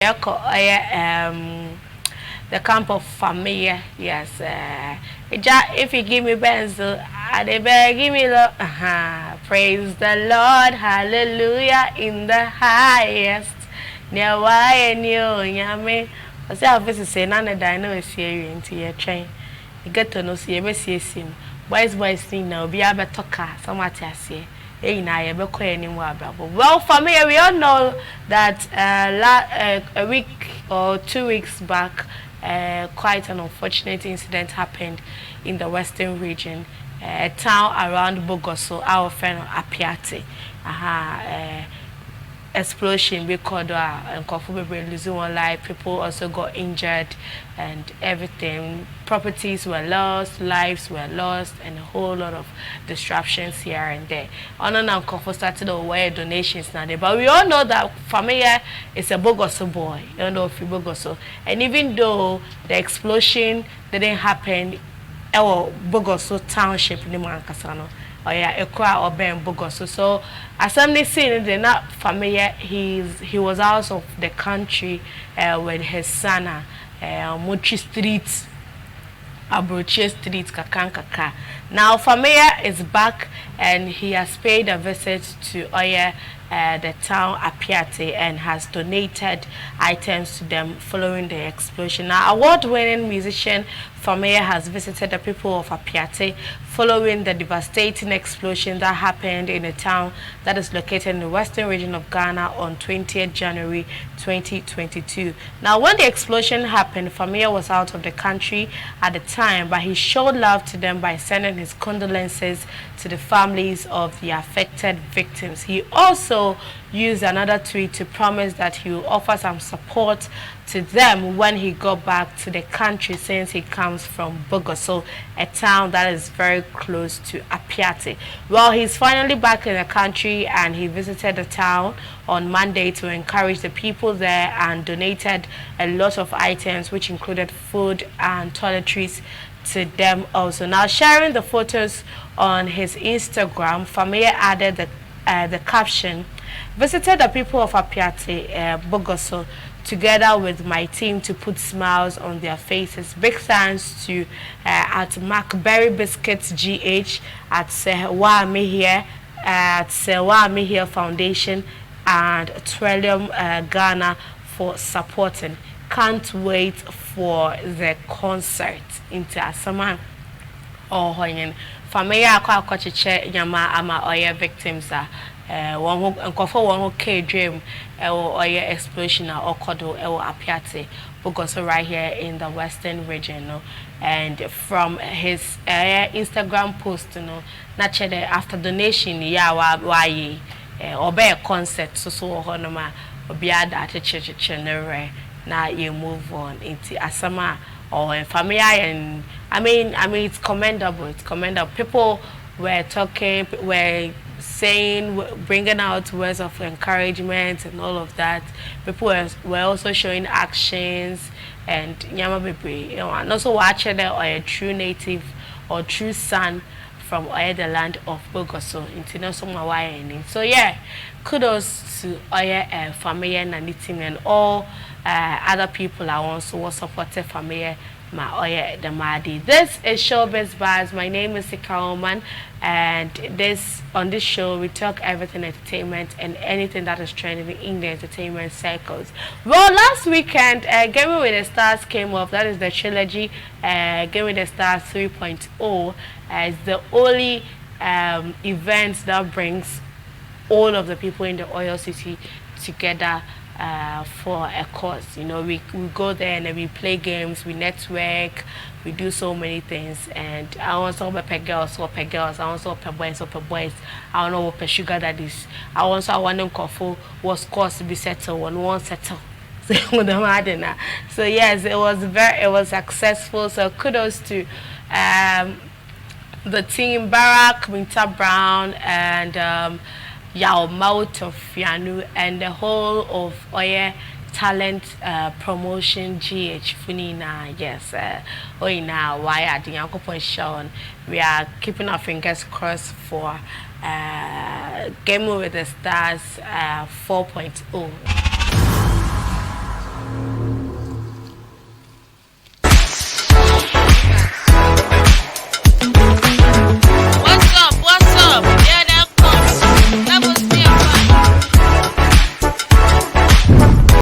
The camp of Fameye, yes. If you give me benzo, I beg give me love. Praise the Lord, hallelujah, in the highest. Near why and you, yammy. I say, I say, none of I know is here into your train. You get to know, see, ever see him. Boys, thing now, be a better car, somewhat I say. Hey, now you be anymore, well, for me, we all know that a week or 2 weeks back, quite an unfortunate incident happened in the western region, a town around Bogoso, our friend Appiette. Explosion because and Kofu losing one life, people also got injured and everything. Properties were lost, lives were lost, and a whole lot of disruptions here and there. On and on, Kofu started to aware donations now, but we all know that Fameye is a Bogoso boy. You don't know if you Bogoso, and even though the explosion didn't happen, our Bogoso township in Mankasano. Oh yeah, Ekwa or Ben Bogoso. So as somebody seen, they're not familiar. He was out of the country with his son, Mochi Street, Abroche Street, Kakankaka. Now Fameye is back and he has paid a visit to Oya, the town Appiette, and has donated items to them following the explosion. Now, award-winning musician Fameye has visited the people of Appiette following the devastating explosion that happened in a town that is located in the western region of Ghana on 20th January 2022. Now, when the explosion happened, Fameye was out of the country at the time, but he showed love to them by sending his condolences to the families of the affected victims. He also used another tweet to promise that he will offer some support to them when he got back to the country, since he comes from Bogoso, a town that is very close to Appiette. Well, he's finally back in the country and he visited the town on Monday to encourage the people there and donated a lot of items, which included food and toiletries, to them also. Now, sharing the photos on his Instagram, Fameye added the caption, "Visited the people of Appiette, Bogoso, together with my team to put smiles on their faces. Big thanks to at Macberry Biscuits GH, at Sewa Mihir, at Sewa Mihir Foundation, and Trillium Ghana for supporting. Can't wait for the concert." Into Asaman or Hoyen. Fameye akwachiche nyama ama oye victims one who nkofo one who K dream or explosion or kodo Appiette, because right here in the western region, no? And from his Instagram post, naturally after donation, yeah, why obey a concert, so honoma obiada at church now you move on into Asama or Fameye. And I mean it's commendable. It's commendable. People were talking, were saying, bringing out words of encouragement and all of that. People were also showing actions and Nyama Bibi, and also watching there or a true native or true son from the land of Bogoso into so yeah, kudos to Fameye and the team and all other people are also supported Fameye the Madi. This is Showbiz Buzz. My name is Sika Oman, and on this show we talk everything entertainment and anything that is trending in the entertainment circles. Well, last weekend, Gaming with the Stars came up. That is the trilogy, Gaming with the Stars 3.0, as the only event that brings all of the people in the Oil City together for a cause. We go there and we play games, we network, we do so many things. And I also want to girls, I also want boys, I don't know what sugar that is. I want them coffee was course to be settled on one settle. So yes, it was successful. So kudos to the team, Barack, Winter Brown, and Yao Mouth of Yanu, and the whole of Oye Talent Promotion GH Funina. Yes, Oina, why at the Uncle Sean. We are keeping our fingers crossed for Game with the Stars 4.0.